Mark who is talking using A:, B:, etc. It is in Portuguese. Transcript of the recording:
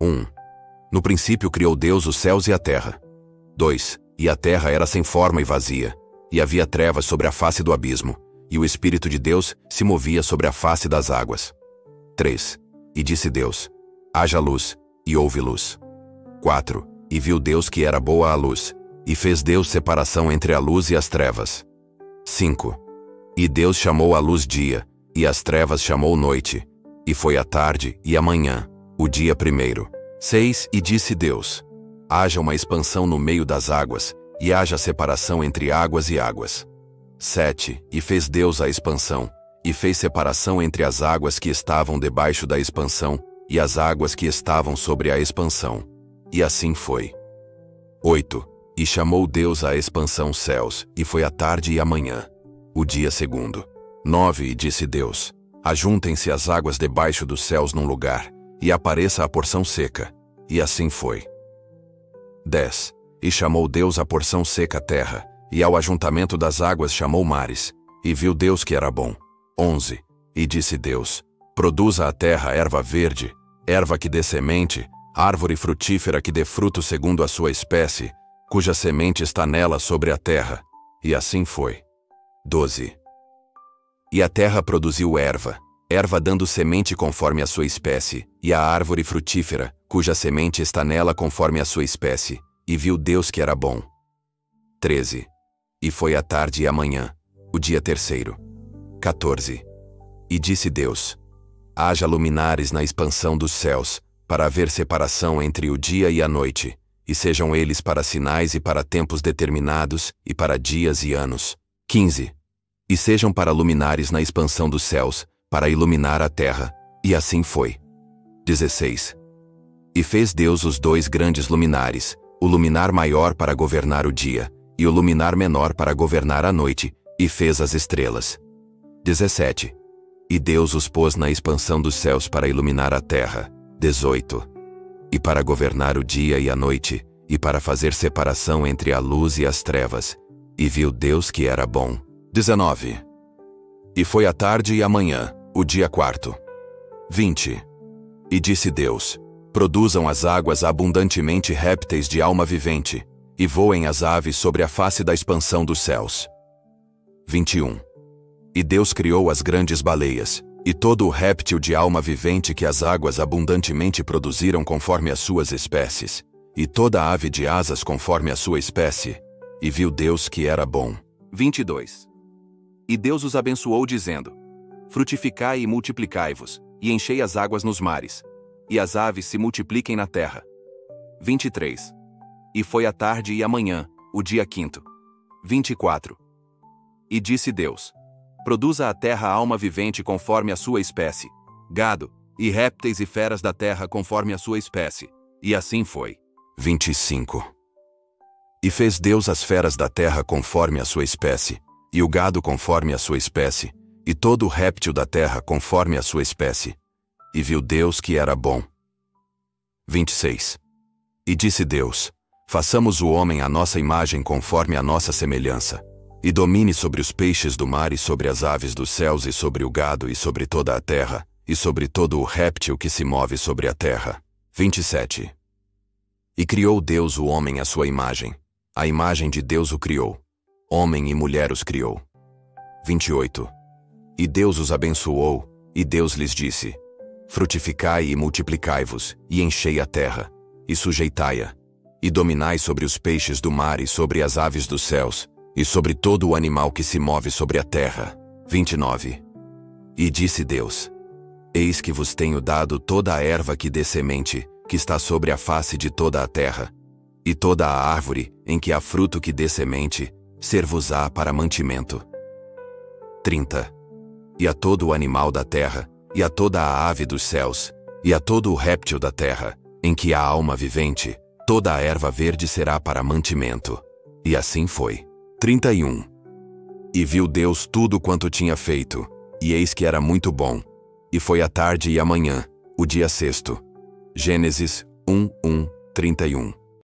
A: 1. No princípio criou Deus os céus e a terra. 2. E a terra era sem forma e vazia, e havia trevas sobre a face do abismo, e o Espírito de Deus se movia sobre a face das águas. 3. E disse Deus: haja luz, e houve luz. 4. E viu Deus que era boa a luz, e fez Deus separação entre a luz e as trevas. 5. E Deus chamou a luz dia, e as trevas chamou noite, e foi a tarde e a manhã, o dia primeiro. 6. E disse Deus: haja uma expansão no meio das águas, e haja separação entre águas e águas. 7. E fez Deus a expansão, e fez separação entre as águas que estavam debaixo da expansão, e as águas que estavam sobre a expansão. E assim foi. 8. E chamou Deus a expansão céus, e foi a tarde e a manhã, o dia segundo. 9. E disse Deus: ajuntem-se as águas debaixo dos céus num lugar, e apareça a porção seca. E assim foi. 10. E chamou Deus a porção seca terra, e ao ajuntamento das águas chamou mares, e viu Deus que era bom. 11. E disse Deus: produza a terra erva verde, erva que dê semente, árvore frutífera que dê fruto segundo a sua espécie, cuja semente está nela sobre a terra. E assim foi. 12. E a terra produziu erva, erva dando semente conforme a sua espécie, e a árvore frutífera, cuja semente está nela conforme a sua espécie, e viu Deus que era bom. 13. E foi a tarde e a manhã, o dia terceiro. 14. E disse Deus: haja luminares na expansão dos céus, para haver separação entre o dia e a noite, e sejam eles para sinais e para tempos determinados, e para dias e anos. 15. E sejam para luminares na expansão dos céus, para iluminar a terra. E assim foi. 16. E fez Deus os 2 grandes luminares, o luminar maior para governar o dia, e o luminar menor para governar a noite, e fez as estrelas. 17. E Deus os pôs na expansão dos céus para iluminar a terra. 18. E para governar o dia e a noite, e para fazer separação entre a luz e as trevas. E viu Deus que era bom. 19. E foi a tarde e a manhã, o dia quarto. 20. E disse Deus: produzam as águas abundantemente répteis de alma vivente, e voem as aves sobre a face da expansão dos céus. 21. E Deus criou as grandes baleias, e todo o réptil de alma vivente que as águas abundantemente produziram conforme as suas espécies, e toda ave de asas conforme a sua espécie, e viu Deus que era bom. 22. E Deus os abençoou dizendo: frutificai e multiplicai-vos, e enchei as águas nos mares, e as aves se multipliquem na terra. 23. E foi a tarde e a manhã, o dia quinto. 24. E disse Deus: produza a terra alma vivente conforme a sua espécie, gado, e répteis e feras da terra conforme a sua espécie. E assim foi. 25. E fez Deus as feras da terra conforme a sua espécie, e o gado conforme a sua espécie, e todo o réptil da terra conforme a sua espécie. E viu Deus que era bom. 26. E disse Deus: façamos o homem à nossa imagem conforme a nossa semelhança, e domine sobre os peixes do mar e sobre as aves dos céus e sobre o gado e sobre toda a terra, e sobre todo o réptil que se move sobre a terra. 27. E criou Deus o homem à sua imagem. A imagem de Deus o criou. Homem e mulher os criou. 28. E Deus os abençoou, e Deus lhes disse: frutificai e multiplicai-vos, e enchei a terra, e sujeitai-a, e dominai sobre os peixes do mar e sobre as aves dos céus, e sobre todo o animal que se move sobre a terra. 29. E disse Deus: eis que vos tenho dado toda a erva que dê semente, que está sobre a face de toda a terra, e toda a árvore, em que há fruto que dê semente, ser-vos-á para mantimento. 30. E a todo o animal da terra, e a toda a ave dos céus, e a todo o réptil da terra, em que há alma vivente, toda a erva verde será para mantimento. E assim foi. 31. E viu Deus tudo quanto tinha feito, e eis que era muito bom. E foi a tarde e a manhã, o dia sexto. Gênesis 1:31.